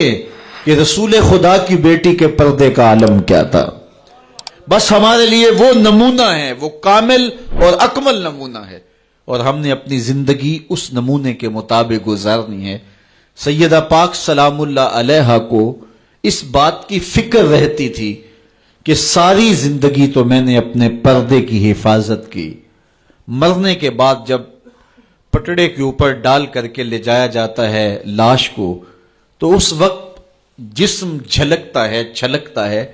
کہ رسول خدا کی بیٹی کے پردے کا عالم کیا تھا. بس ہمارے لیے وہ نمونہ ہے، وہ کامل اور اکمل نمونہ ہے، اور ہم نے اپنی زندگی اس نمونے کے مطابق گزارنی ہے. سیدہ پاک سلام اللہ علیہا کو اس بات کی فکر رہتی تھی کہ ساری زندگی تو میں نے اپنے پردے کی حفاظت کی، مرنے کے بعد جب پٹڑے کے اوپر ڈال کر کے لے جایا جاتا ہے لاش کو، تو اس وقت جسم جھلکتا ہے، چھلکتا ہے،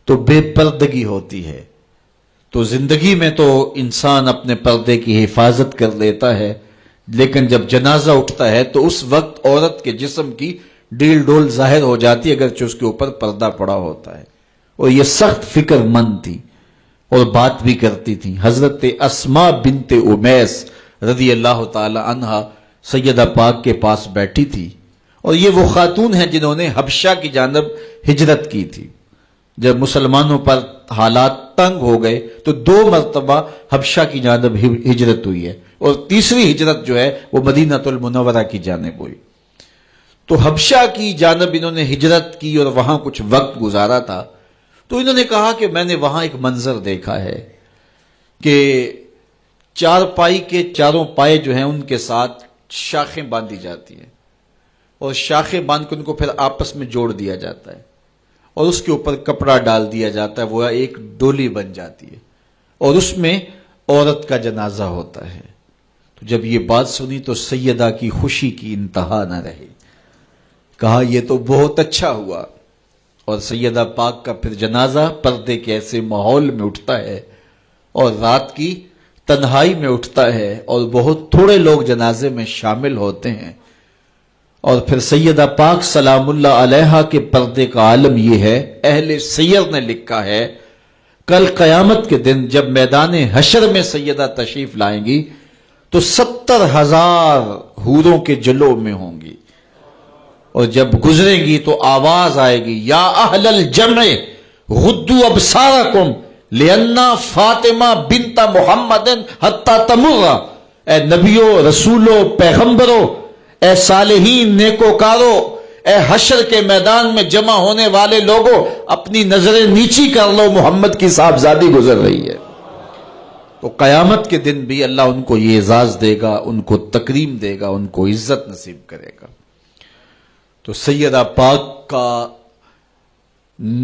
تو بے پردگی ہوتی ہے. تو زندگی میں تو انسان اپنے پردے کی حفاظت کر لیتا ہے، لیکن جب جنازہ اٹھتا ہے تو اس وقت عورت کے جسم کی ڈیل ڈول ظاہر ہو جاتی ہے، اگرچہ اس کے اوپر پردہ پڑا ہوتا ہے. اور یہ سخت فکر مند تھی اور بات بھی کرتی تھی. حضرت اسماء بنت امیس رضی اللہ تعالی عنہا سیدہ پاک کے پاس بیٹھی تھی، اور یہ وہ خاتون ہیں جنہوں نے حبشہ کی جانب ہجرت کی تھی. جب مسلمانوں پر حالات تنگ ہو گئے تو 2 مرتبہ حبشہ کی جانب ہجرت ہوئی ہے، اور تیسری ہجرت جو ہے وہ مدینہ المنورہ کی جانب ہوئی. تو حبشہ کی جانب انہوں نے ہجرت کی اور وہاں کچھ وقت گزارا تھا. تو انہوں نے کہا کہ میں نے وہاں ایک منظر دیکھا ہے کہ 4 پائی کے چاروں پائے جو ہیں ان کے ساتھ شاخیں باندھی جاتی ہیں، اور شاخیں باندھ کے ان کو پھر آپس میں جوڑ دیا جاتا ہے، اور اس کے اوپر کپڑا ڈال دیا جاتا ہے، وہ ایک ڈولی بن جاتی ہے، اور اس میں عورت کا جنازہ ہوتا ہے. تو جب یہ بات سنی تو سیدہ کی خوشی کی انتہا نہ رہی. کہا یہ تو بہت اچھا ہوا. اور سیدہ پاک کا پھر جنازہ پردے کے ایسے ماحول میں اٹھتا ہے، اور رات کی تنہائی میں اٹھتا ہے، اور بہت تھوڑے لوگ جنازے میں شامل ہوتے ہیں. اور پھر سیدہ پاک سلام اللہ علیہا کے پردے کا عالم یہ ہے، اہل سیر نے لکھا ہے کل قیامت کے دن جب میدان حشر میں سیدہ تشریف لائیں گی تو 70,000 حوروں کے جلو میں ہوں گی، اور جب گزریں گی تو آواز آئے گی یا اہل الجمع غدوا ابصارکم لأن فاطمہ بنت محمد حتی تمر. اے نبیوں، رسولوں، پیغمبروں، اے صالحین، نیکوکاروں، اے حشر کے میدان میں جمع ہونے والے لوگوں، اپنی نظریں نیچی کر لو، محمد کی صاحبزادی گزر رہی ہے. تو قیامت کے دن بھی اللہ ان کو یہ اعزاز دے گا، ان کو تکریم دے گا، ان کو عزت نصیب کرے گا. تو سیدہ پاک کا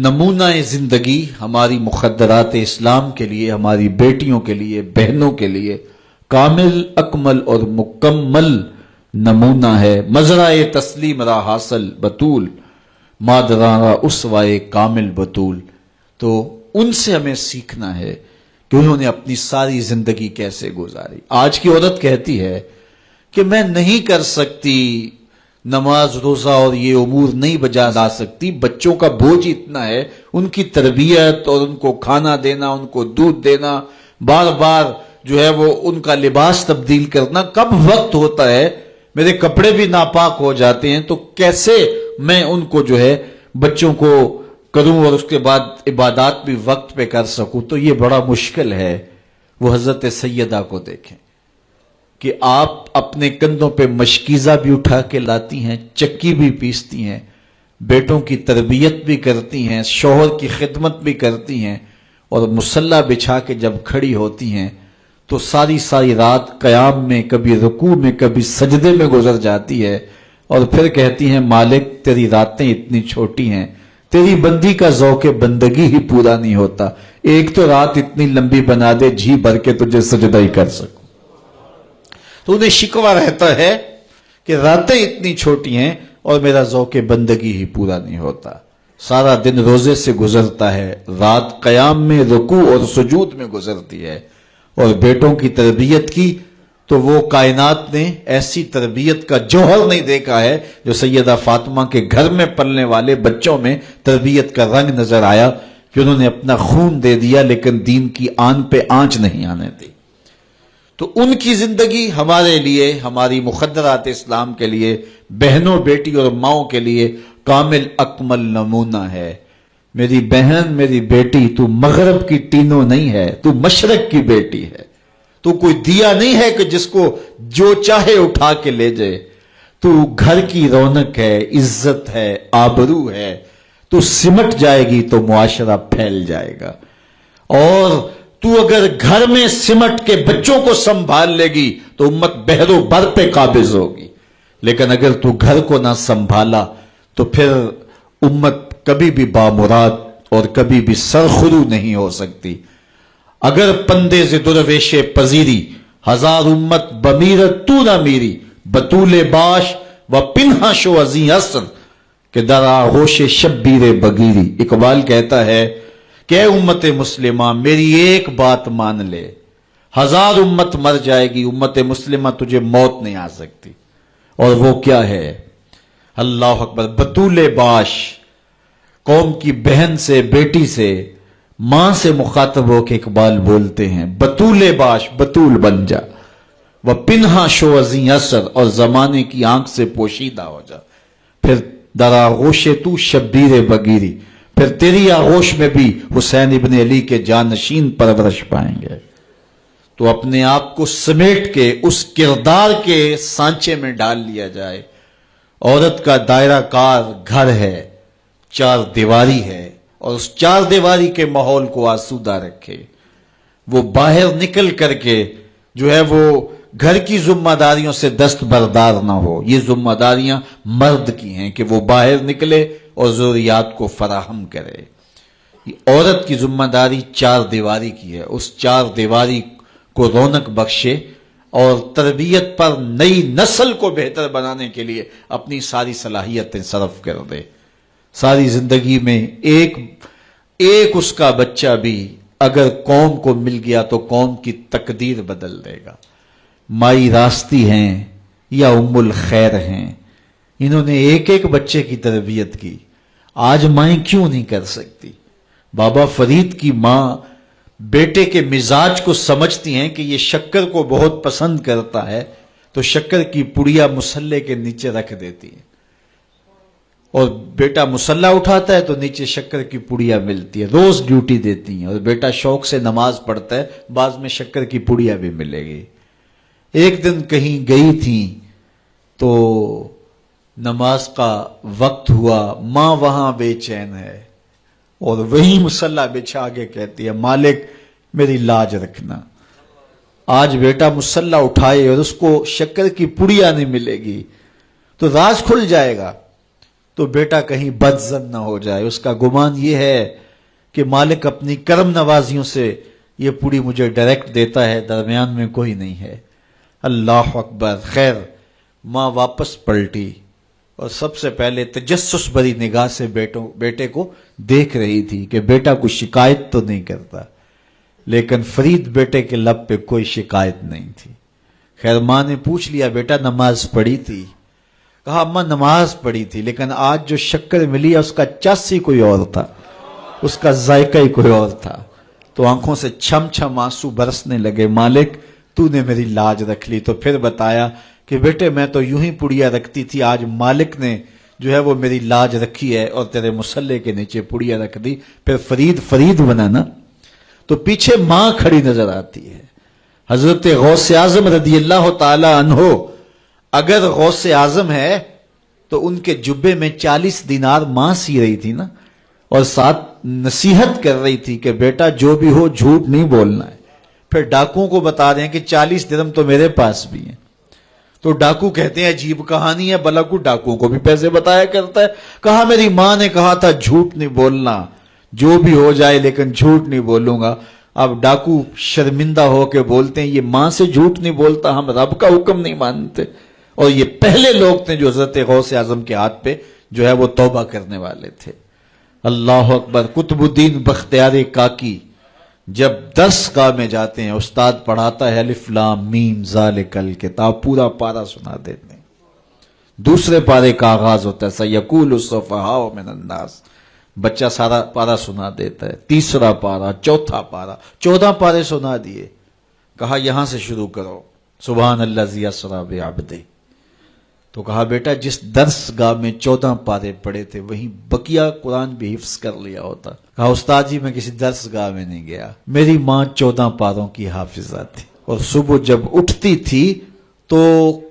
نمونہ زندگی ہماری مخدرات اسلام کے لیے، ہماری بیٹیوں کے لیے، بہنوں کے لیے کامل، اکمل اور مکمل نمونہ ہے. مزرعہ تسلیم را حاصل بطول، مادرانہ اسوائے کامل بطول. تو ان سے ہمیں سیکھنا ہے کہ انہوں نے اپنی ساری زندگی کیسے گزاری. آج کی عورت کہتی ہے کہ میں نہیں کر سکتی نماز، روزہ اور یہ امور نہیں بجا لا سکتی، بچوں کا بوجھ اتنا ہے، ان کی تربیت اور ان کو کھانا دینا، ان کو دودھ دینا، بار بار جو ہے وہ ان کا لباس تبدیل کرنا، کب وقت ہوتا ہے، میرے کپڑے بھی ناپاک ہو جاتے ہیں، تو کیسے میں ان کو جو ہے بچوں کو کروں اور اس کے بعد عبادات بھی وقت پہ کر سکوں. تو یہ بڑا مشکل ہے. وہ حضرت سیدہ کو دیکھیں کہ آپ اپنے کندھوں پہ مشکیزہ بھی اٹھا کے لاتی ہیں، چکی بھی پیستی ہیں، بیٹوں کی تربیت بھی کرتی ہیں، شوہر کی خدمت بھی کرتی ہیں، اور مصلی بچھا کے جب کھڑی ہوتی ہیں تو ساری رات قیام میں، کبھی رکوع میں، کبھی سجدے میں گزر جاتی ہے، اور پھر کہتی ہیں مالک تیری راتیں اتنی چھوٹی ہیں، تیری بندی کا ذوق بندگی ہی پورا نہیں ہوتا، ایک تو رات اتنی لمبی بنا دے جی بھر کے تجھے سجدہ ہی کر سکوں. تو انہیں شکوہ رہتا ہے کہ راتیں اتنی چھوٹی ہیں اور میرا ذوق بندگی ہی پورا نہیں ہوتا. سارا دن روزے سے گزرتا ہے، رات قیام میں، رکوع اور سجود میں گزرتی ہے. اور بیٹوں کی تربیت کی تو وہ کائنات نے ایسی تربیت کا جوہر نہیں دیکھا ہے جو سیدہ فاطمہ کے گھر میں پلنے والے بچوں میں تربیت کا رنگ نظر آیا، کہ انہوں نے اپنا خون دے دیا لیکن دین کی آن پہ آنچ نہیں آنے دی. تو ان کی زندگی ہمارے لیے، ہماری مخدرات اسلام کے لیے، بہنوں، بیٹی اور ماؤں کے لیے کامل اکمل نمونہ ہے. میری بہن، میری بیٹی، تو مغرب کی تینوں نہیں ہے، تو مشرق کی بیٹی ہے. تو کوئی دیا نہیں ہے کہ جس کو جو چاہے اٹھا کے لے جائے. تو گھر کی رونق ہے، عزت ہے، آبرو ہے، تو سمٹ جائے گی تو معاشرہ پھیل جائے گا. اور تو اگر گھر میں سمٹ کے بچوں کو سنبھال لے گی تو امت بحر و بر پہ قابض ہوگی. لیکن اگر تو گھر کو نہ سنبھالا تو پھر امت کبھی بھی بامراد اور کبھی بھی سرخرو نہیں ہو سکتی. اگر پندے ز درویش پذیری، ہزار امت بمیرت تو نہ میری، بطول باش و پنہا شو ازیں اثر کہ در آغوش شبیر بگیری. اقبال کہتا ہے کہ اے امت مسلمہ میری ایک بات مان لے، ہزار امت مر جائے گی، امت مسلمہ تجھے موت نہیں آ سکتی. اور وہ کیا ہے؟ اللہ اکبر. بطول باش، قوم کی بہن سے، بیٹی سے، ماں سے مخاطب ہو کے اقبال بولتے ہیں بطول باش، بطول بن جا، وہ پنہا شو ازیں اثر، اور زمانے کی آنکھ سے پوشیدہ ہو جا. پھر در آغوش تو شبیر بگیری، پھر تیری آغوش میں بھی حسین ابن علی کے جانشین پرورش پائیں گے. تو اپنے آپ کو سمیٹ کے اس کردار کے سانچے میں ڈال لیا جائے. عورت کا دائرہ کار گھر ہے، چار دیواری ہے، اور اس چار دیواری کے ماحول کو آسودہ رکھے. وہ باہر نکل کر کے جو ہے وہ گھر کی ذمہ داریوں سے دستبردار نہ ہو. یہ ذمہ داریاں مرد کی ہیں کہ وہ باہر نکلے اور ضروریات کو فراہم کرے. عورت کی ذمہ داری چار دیواری کی ہے، اس چار دیواری کو رونق بخشے اور تربیت پر نئی نسل کو بہتر بنانے کے لیے اپنی ساری صلاحیتیں صرف کر دے. ساری زندگی میں ایک اس کا بچہ بھی اگر قوم کو مل گیا تو قوم کی تقدیر بدل دے گا. مائی راستی ہیں یا ام الخیر ہیں، انہوں نے ایک بچے کی تربیت کی. آج مائیں کیوں نہیں کر سکتی؟ بابا فرید کی ماں بیٹے کے مزاج کو سمجھتی ہیں کہ یہ شکر کو بہت پسند کرتا ہے، تو شکر کی پڑیا مسلح کے نیچے رکھ دیتی ہے، اور بیٹا مسلح اٹھاتا ہے تو نیچے شکر کی پڑیا ملتی ہے. روز ڈیوٹی دیتی ہیں، اور بیٹا شوق سے نماز پڑھتا ہے، بعض میں شکر کی پڑیا بھی ملے گی. ایک دن کہیں گئی تھی تو نماز کا وقت ہوا، ماں وہاں بے چین ہے اور وہی مسلح بچھا کے کہتی ہے مالک میری لاج رکھنا. آج بیٹا مسلح اٹھائے اور اس کو شکر کی پڑیا نہیں ملے گی تو راز کھل جائے گا، تو بیٹا کہیں بدظن نہ ہو جائے. اس کا گمان یہ ہے کہ مالک اپنی کرم نوازیوں سے یہ پوری مجھے ڈائریکٹ دیتا ہے، درمیان میں کوئی نہیں ہے. اللہ اکبر. خیر ماں واپس پلٹی اور سب سے پہلے تجسس بری نگاہ سے بیٹے کو دیکھ رہی تھی کہ بیٹا کوئی شکایت تو نہیں کرتا، لیکن فرید بیٹے کے لب پہ کوئی شکایت نہیں تھی. خیر ماں نے پوچھ لیا بیٹا نماز پڑھی تھی؟ کہا اماں نماز پڑھی تھی، لیکن آج جو شکر ملی ہے اس کا چس ہی کوئی اور تھا، اس کا ذائقہ ہی کوئی اور تھا. تو آنکھوں سے چھم چھم آنسو برسنے لگے. مالک تو نے میری لاج رکھ لی. تو پھر بتایا کہ بیٹے میں تو یوں ہی پڑیا رکھتی تھی، آج مالک نے جو ہے وہ میری لاج رکھی ہے اور تیرے مسلح کے نیچے پڑیا رکھ دی. پھر فرید بنا نا. تو پیچھے ماں کھڑی نظر آتی ہے. حضرت غوث اعظم رضی اللہ تعالی عنہ اگر غوث اعظم ہے تو ان کے جبے میں 40 دینار ماں سی رہی تھی نا، اور ساتھ نصیحت کر رہی تھی کہ بیٹا جو بھی ہو جھوٹ نہیں بولنا ہے. پھر ڈاکوؤں کو بتا رہے ہیں کہ 40 درہم تو میرے پاس بھی ہیں. تو ڈاکو کہتے ہیں عجیب کہانی ہے، بلاکو ڈاکوؤں کو بھی پیسے بتایا کرتا ہے. کہا میری ماں نے کہا تھا جھوٹ نہیں بولنا، جو بھی ہو جائے لیکن جھوٹ نہیں بولوں گا. اب ڈاکو شرمندہ ہو کے بولتے ہیں یہ ماں سے جھوٹ نہیں بولتا، ہم رب کا حکم نہیں مانتے. اور یہ پہلے لوگ تھے جو حضرت غوث اعظم کے ہاتھ پہ جو ہے وہ توبہ کرنے والے تھے. اللہ اکبر. قطب الدین بختیار کاکی جب درس گاہ میں جاتے ہیں، استاد پڑھاتا ہے الف لام میم ذالک الکتاب، پورا پارا سنا دیتے ہیں. دوسرے پارے کا آغاز ہوتا ہے سیقول السفہاء من الناس، بچہ سارا پارا سنا دیتا ہے. تیسرا پارا، چوتھا پارا، 14 پارے سنا دیے. کہا یہاں سے شروع کرو، سبحان الذی اسری بعبدہ. تو کہا بیٹا جس درس گاہ میں 14 پارے پڑے تھے وہیں بقیہ قرآن بھی حفظ کر لیا ہوتا. کہا استاد جی میں کسی درس گاہ میں نہیں گیا، میری ماں 14 پاروں کی حافظہ تھی، اور صبح جب اٹھتی تھی تو